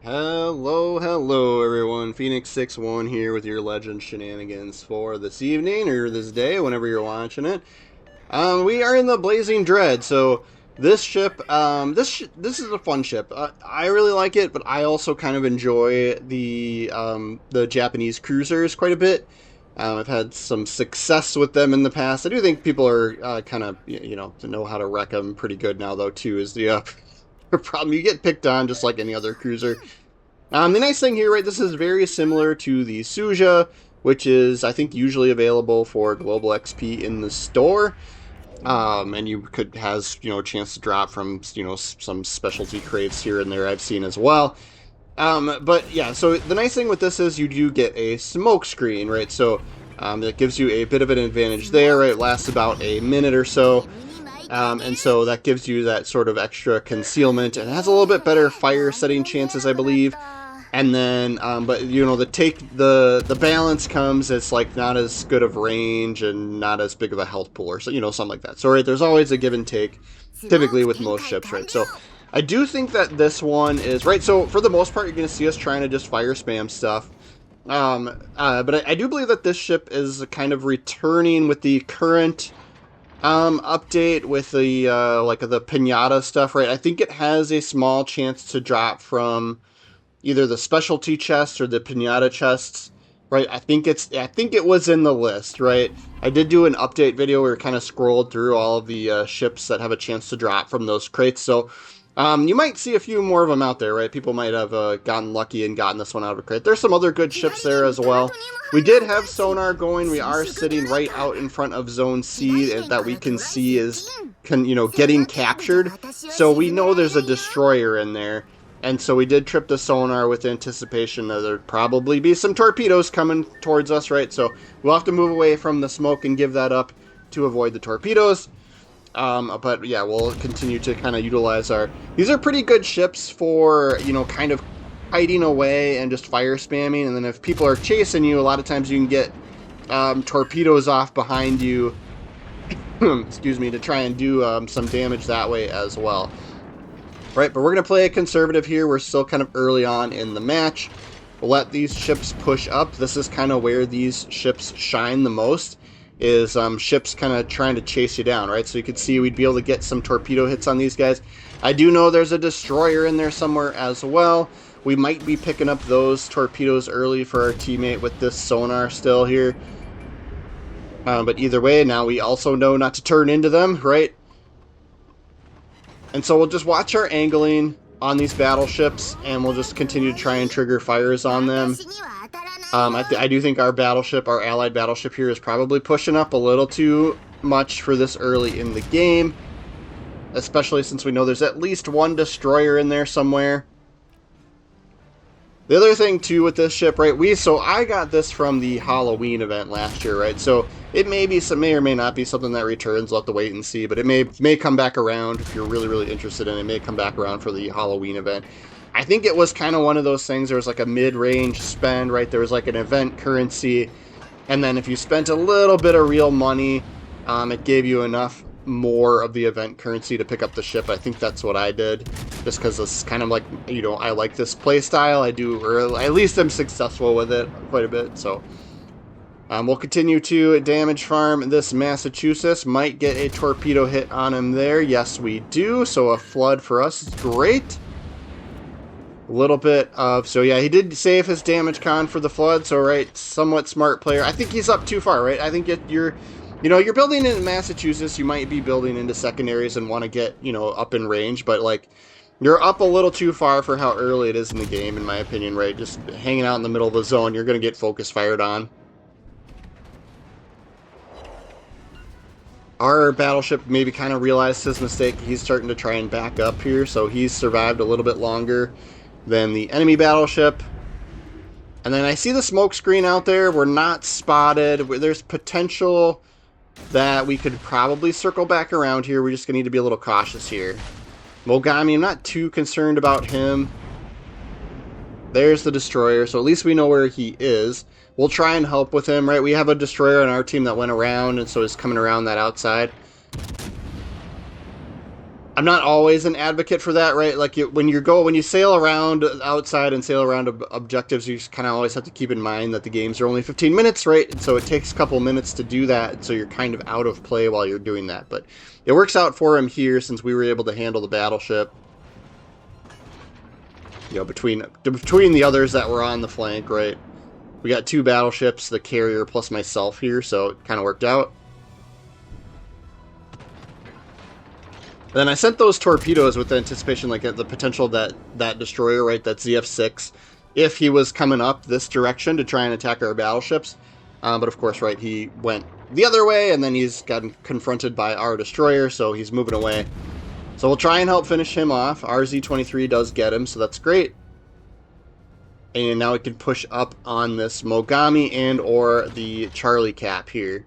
Hello everyone. Phoenix61 here with your legend shenanigans for this evening or this day, whenever you're watching it. We are in the Blazing Dread, so this ship, this is a fun ship. I really like it, but I also kind of enjoy the Japanese cruisers quite a bit. I've had some success with them in the past. I do think people are kind of, know how to wreck them pretty good now, though, too, is the problem. You get picked on just like any other cruiser. The nice thing here, right, this is very similar to the Suja, which is, I think, usually available for global XP in the store. And you has, a chance to drop from, some specialty crates here and there I've seen as well. But yeah, so the nice thing with this is you do get a smoke screen, right? So that gives you a bit of an advantage there, right? It lasts about a minute or so. And so that gives you that sort of extra concealment, and it has a little bit better fire setting chances, I believe. And then, but the balance comes, it's like not as good of range and not as big of a health pool, or so, something like that. So, right, there's always a give and take, typically with most ships, right? So, I do think that this one is, right, so for the most part, you're going to see us trying to just fire spam stuff. But I do believe that this ship is kind of returning with the current update with the, the pinata stuff, right? I think it has a small chance to drop from either the specialty chests or the pinata chests, right? I think it was in the list, right? I did do an update video where it kind of scrolled through all of the ships that have a chance to drop from those crates. So you might see a few more of them out there, right? People might have gotten lucky and gotten this one out of a crate. There's some other good ships there as well. We did have sonar going. We are sitting right out in front of Zone C that we can see is, getting captured. So we know there's a destroyer in there. And so we did trip the sonar with anticipation that there'd probably be some torpedoes coming towards us, right? So we'll have to move away from the smoke and give that up to avoid the torpedoes. But yeah, we'll continue to kind of utilize these are pretty good ships for, kind of hiding away and just fire spamming. And then if people are chasing you, a lot of times you can get torpedoes off behind you, excuse me, to try and do some damage that way as well. Right, but we're going to play a conservative here. We're still kind of early on in the match. We'll let these ships push up. This is kind of where these ships shine the most, is ships kind of trying to chase you down, right? So you can see we'd be able to get some torpedo hits on these guys. I do know there's a destroyer in there somewhere as well. We might be picking up those torpedoes early for our teammate with this sonar still here. But either way, now we also know not to turn into them, right? And so we'll just watch our angling on these battleships, and we'll just continue to try and trigger fires on them. I do think our allied battleship here is probably pushing up a little too much for this early in the game, especially since we know there's at least one destroyer in there somewhere. The other thing too with this ship, right, so I got this from the Halloween event last year, right? So it may or may not be something that returns. We'll have to wait and see, but it may come back around if you're really, really interested in it. It may come back around for the Halloween event. I think it was kind of one of those things. There was like a mid-range spend, right? There was like an event currency, and then if you spent a little bit of real money, it gave you enough more of the event currency to pick up the ship. I think that's what I did, just because it's kind of like, I like this play style. I do, or at least I'm successful with it quite a bit. So we'll continue to damage farm this Massachusetts. Might get a torpedo hit on him there. Yes, we do. So a flood for us is great. A little bit of, so yeah, he did save his damage con for the flood. So right, somewhat smart player. I think he's up too far, right? I think you're building in Massachusetts, you might be building into secondaries and want to get, up in range, but, like, you're up a little too far for how early it is in the game, in my opinion, right? Just hanging out in the middle of the zone, you're going to get focus fired on. Our battleship maybe kind of realized his mistake. He's starting to try and back up here, so he's survived a little bit longer than the enemy battleship. And then I see the smoke screen out there. We're not spotted. There's potential that we could probably circle back around here. We're just going to need to be a little cautious here. Mogami, I'm not too concerned about him. There's the destroyer, so at least we know where he is. We'll try and help with him, right? We have a destroyer on our team that went around, and so is coming around that outside. I'm not always an advocate for that, right? Like when you sail around outside and sail around objectives, you just kind of always have to keep in mind that the games are only 15 minutes, right? And so it takes a couple minutes to do that, so you're kind of out of play while you're doing that. But it works out for him here since we were able to handle the battleship. You know, between the others that were on the flank, right? We got 2 battleships, the carrier plus myself here, so it kind of worked out. Then I sent those torpedoes with the anticipation, like the potential that destroyer, right, that ZF-6, if he was coming up this direction to try and attack our battleships. But of course, right, he went the other way, and then he's gotten confronted by our destroyer, so he's moving away. So we'll try and help finish him off. RZ-23 does get him, so that's great. And now we can push up on this Mogami and or the Charlie Cap here.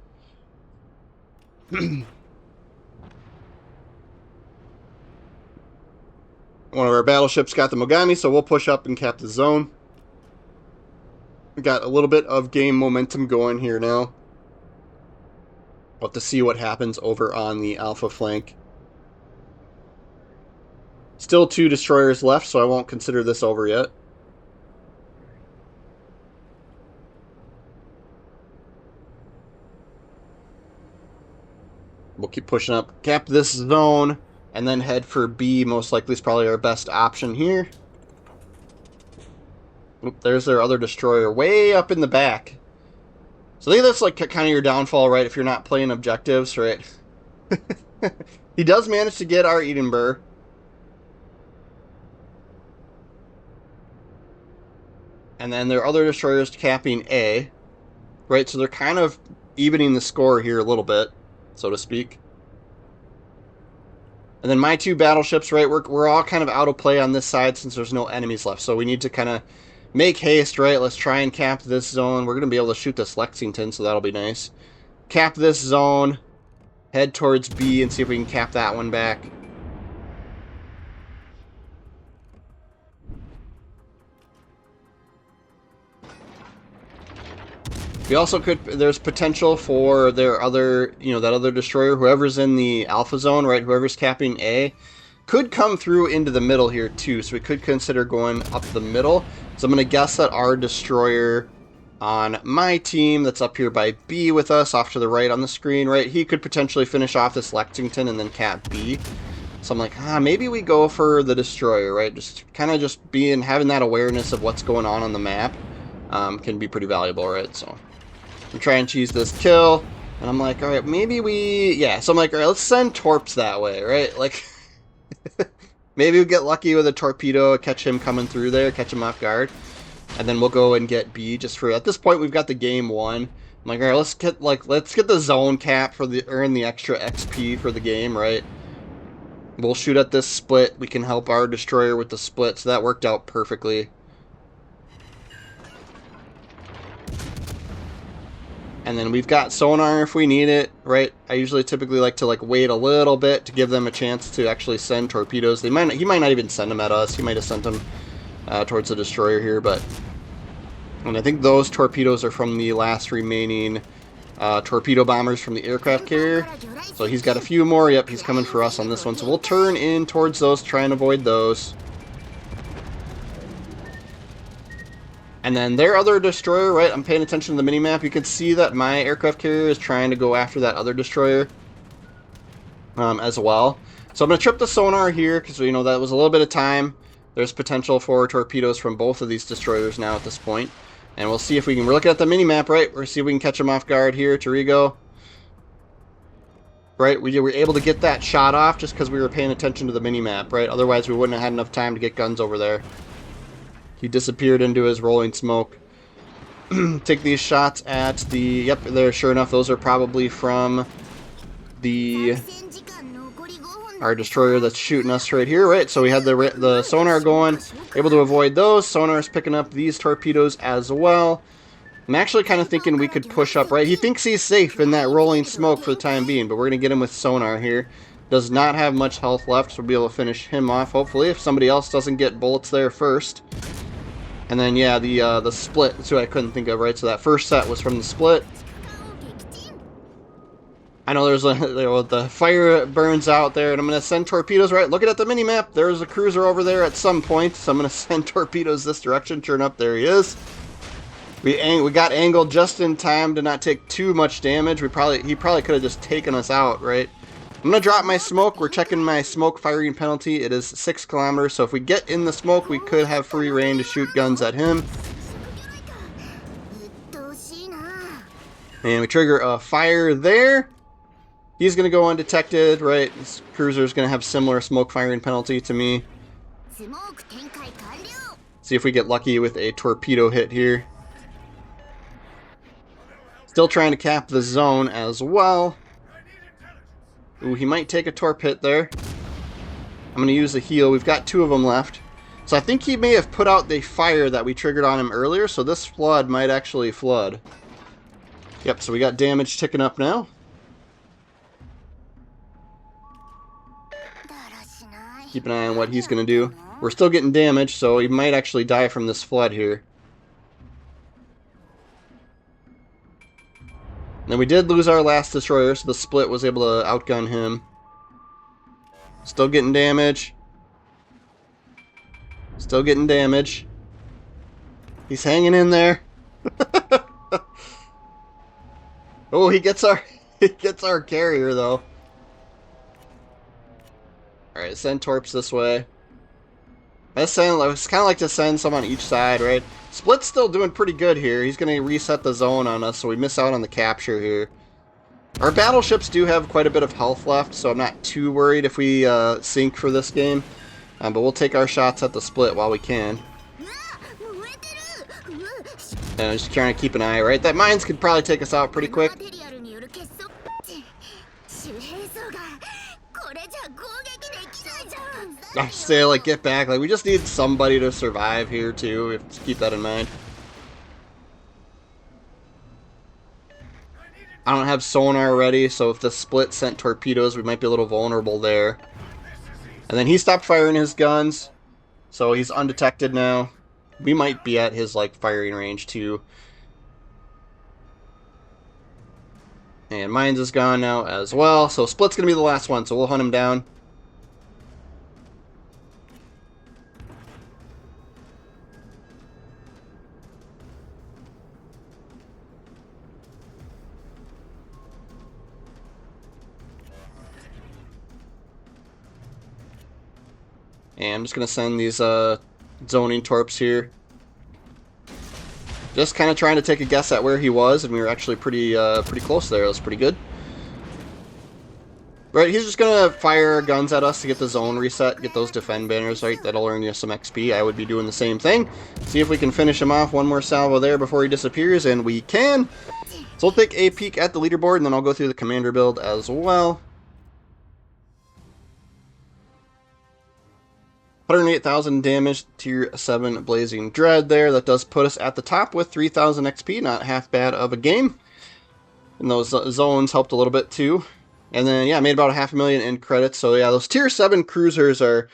One of our battleships got the Mogami, so we'll push up and cap the zone. We got a little bit of game momentum going here now. We'll have to see what happens over on the Alpha flank. Still 2 destroyers left, so I won't consider this over yet. We'll keep pushing up, cap this zone, and then head for B. Most likely is probably our best option here. Oop, there's their other destroyer way up in the back. So I think that's like kind of your downfall, right? If you're not playing objectives, right? He does manage to get our Edinburgh. And then their other destroyers capping A. Right, so they're kind of evening the score here a little bit, so to speak. And then my 2 battleships, right, we're all kind of out of play on this side since there's no enemies left. So we need to kind of make haste, right? Let's try and cap this zone. We're going to be able to shoot this Lexington, so that'll be nice. Cap this zone, head towards B, and see if we can cap that one back. We also could, there's potential for their other, you know, that other destroyer, whoever's in the Alpha zone, right, whoever's capping A, could come through into the middle here too, so we could consider going up the middle. So I'm going to guess that our destroyer on my team that's up here by B with us, off to the right on the screen, right, he could potentially finish off this Lexington and then cap B. So I'm like, maybe we go for the destroyer, right, just kind of just having that awareness of what's going on the map can be pretty valuable, right, so... I'm trying to cheese this kill, and I'm like, alright, maybe so I'm like, alright, let's send torps that way, right? Like, maybe we get lucky with a torpedo, catch him coming through there, catch him off guard, and then we'll go and get B just for, at this point, we've got the game won. I'm like, alright, let's get the zone cap for earn the extra XP for the game, right? We'll shoot at this split, we can help our destroyer with the split, so that worked out perfectly. And then we've got sonar if we need it, right? I usually typically like to wait a little bit to give them a chance to actually send torpedoes. He might not even send them at us. He might have sent them towards the destroyer here, but... And I think those torpedoes are from the last remaining torpedo bombers from the aircraft carrier. So he's got a few more. Yep, he's coming for us on this one. So we'll turn in towards those, try and avoid those. And then their other destroyer, right, I'm paying attention to the minimap. You can see that my aircraft carrier is trying to go after that other destroyer as well. So I'm going to trip the sonar here because, you know, that was a little bit of time. There's potential for torpedoes from both of these destroyers now at this point. And we'll see if we can, we're looking at the minimap, right? We'll see if we can catch them off guard here, Tarigo. Right, we were able to get that shot off just because we were paying attention to the minimap, right? Otherwise we wouldn't have had enough time to get guns over there. He disappeared into his rolling smoke. Take these shots at the... Yep, there. Sure enough, those are probably from our destroyer that's shooting us right here, right? So we had the sonar going, able to avoid those. Sonar's picking up these torpedoes as well. I'm actually kind of thinking we could push up, right? He thinks he's safe in that rolling smoke for the time being, but we're going to get him with sonar here. Does not have much health left, so we'll be able to finish him off, hopefully, if somebody else doesn't get bullets there first. And then, yeah, the split, that's what I couldn't think of, right? So that first set was from the split. I know there's the fire burns out there, and I'm going to send torpedoes, right? Looking at the mini-map, there's a cruiser over there at some point, so I'm going to send torpedoes this direction. Sure enough, there he is. We got angled just in time to not take too much damage. He probably could have just taken us out, right? I'm going to drop my smoke. We're checking my smoke firing penalty. It is 6 kilometers, so if we get in the smoke, we could have free reign to shoot guns at him. And we trigger a fire there. He's going to go undetected, right? This cruiser's going to have similar smoke firing penalty to me. See if we get lucky with a torpedo hit here. Still trying to cap the zone as well. Ooh, he might take a torp hit there. I'm going to use a heal. We've got 2 of them left. So I think he may have put out the fire that we triggered on him earlier, so this flood might actually flood. Yep, so we got damage ticking up now. Keep an eye on what he's going to do. We're still getting damage, so he might actually die from this flood here. And then we did lose our last destroyer, so the split was able to outgun him. Still getting damage. Still getting damage. He's hanging in there. Oh, he gets our carrier though. Alright, send torps this way. It's kind of like to send some on each side, right? Split's still doing pretty good here. He's going to reset the zone on us, so we miss out on the capture here. Our battleships do have quite a bit of health left, so I'm not too worried if we sink for this game. But we'll take our shots at the split while we can. And I'm just trying to keep an eye, right? That mines could probably take us out pretty quick. I say, like, get back. Like, we just need somebody to survive here, too. We have to keep that in mind. I don't have sonar ready, so if the split sent torpedoes, we might be a little vulnerable there. And then he stopped firing his guns, so he's undetected now. We might be at his, like, firing range, too. And mines is gone now as well, so split's going to be the last one, so we'll hunt him down. And I'm just going to send these zoning torps here. Just kind of trying to take a guess at where he was, and we were actually pretty close there. That was pretty good. Right, he's just going to fire guns at us to get the zone reset, get those defend banners, right? That'll earn you some XP. I would be doing the same thing. See if we can finish him off. One more salvo there before he disappears, and we can. So we'll take a peek at the leaderboard, and then I'll go through the commander build as well. 108,000 damage, tier 7 Blazing Dread there. That does put us at the top with 3,000 XP. Not half bad of a game. And those zones helped a little bit too. And then, yeah, made about 500,000 in credits. So, yeah, those tier 7 cruisers are,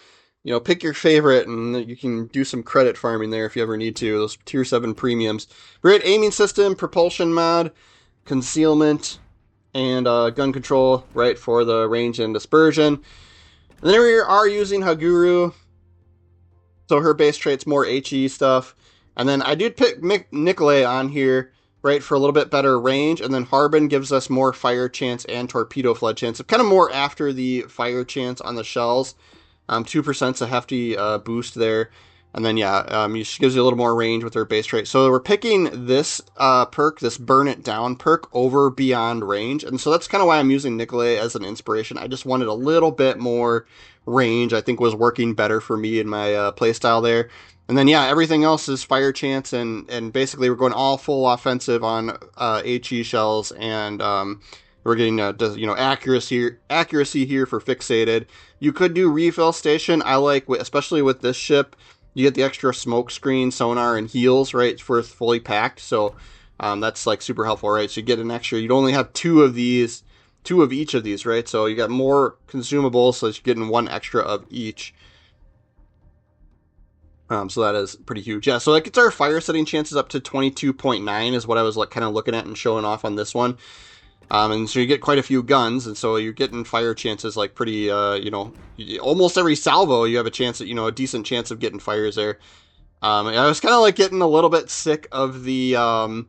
you know, pick your favorite and you can do some credit farming there if you ever need to. Those tier 7 premiums. Great aiming system, propulsion mod, concealment, and gun control, right, for the range and dispersion. And then we are using Haguru. So her base trait's more HE stuff. And then I did pick Nikolai on here, right, for a little bit better range. And then Harbin gives us more fire chance and torpedo flood chance. So kind of more after the fire chance on the shells. 2%'s a hefty boost there. And then, yeah, she gives you a little more range with her base trait. So we're picking this perk, this Burn It Down perk, over Beyond Range. And so that's kind of why I'm using Nikolai as an inspiration. I just wanted a little bit more range. I think was working better for me in my playstyle there. And then, yeah, everything else is fire chance. And basically we're going all full offensive on HE shells. And we're getting, accuracy here for fixated. You could do refill station. I like, especially with this ship, you get the extra smoke screen, sonar, and heals, right, for fully packed. So that's like super helpful, right? So you get an extra. You'd only have two of each of these, right? So you got more consumables, so you're getting one extra of each. So that is pretty huge. Yeah, so that gets our fire setting chances up to 22.9 is what I was kind of looking at and showing off on this one. And so you get quite a few guns, and so you're getting fire chances like pretty, you know, almost every salvo you have a chance at, you know, a decent chance of getting fires there. I was kind of like getting a little bit sick of the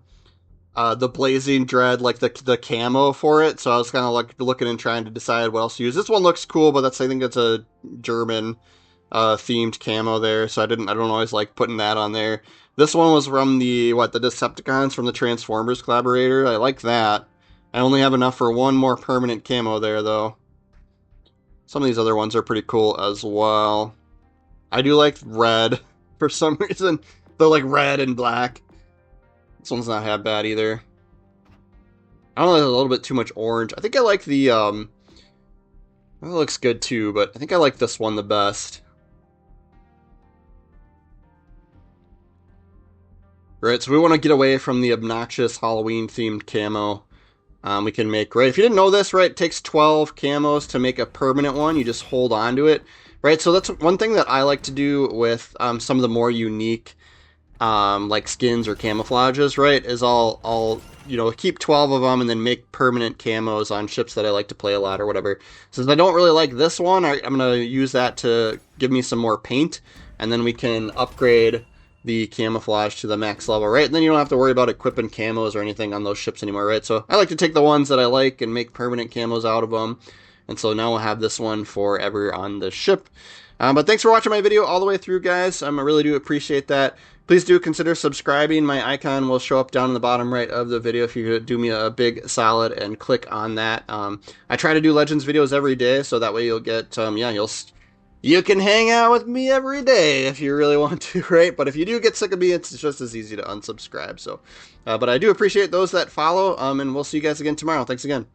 Blazing Dread, like the camo for it, so I was kind of like looking and trying to decide what else to use. This one looks cool, but I think it's a German themed camo there, so I don't always like putting that on there. This one was from the Decepticons from the Transformers collaborator. I like that. I only have enough for one more permanent camo there, though. Some of these other ones are pretty cool as well. I do like red for some reason. They're like red and black. This one's not half bad either. I don't know, there's a little bit too much orange. I think I like the, that looks good too, but I think I like this one the best. Right, so we want to get away from the obnoxious Halloween-themed camo. We can make, right, if you didn't know this, right, it takes 12 camos to make a permanent one. You just hold on to it, right? So that's one thing that I like to do with some of the more unique, like skins or camouflages, right, is I'll you know, keep 12 of them and then make permanent camos on ships that I like to play a lot or whatever. Since I don't really like this one, I'm going to use that to give me some more paint, and then we can upgrade the camouflage to the max level, right? And then you don't have to worry about equipping camos or anything on those ships anymore, right? So I like to take the ones that I like and make permanent camos out of them. And so now we'll have this one forever on the ship. But thanks for watching my video all the way through, guys. I really do appreciate that. Please do consider subscribing. My icon will show up down in the bottom right of the video if you could do me a big solid and click on that. I try to do Legends videos every day, so that way you'll get, you can hang out with me every day if you really want to, right? But if you do get sick of me, it's just as easy to unsubscribe. So, but I do appreciate those that follow, and we'll see you guys again tomorrow. Thanks again.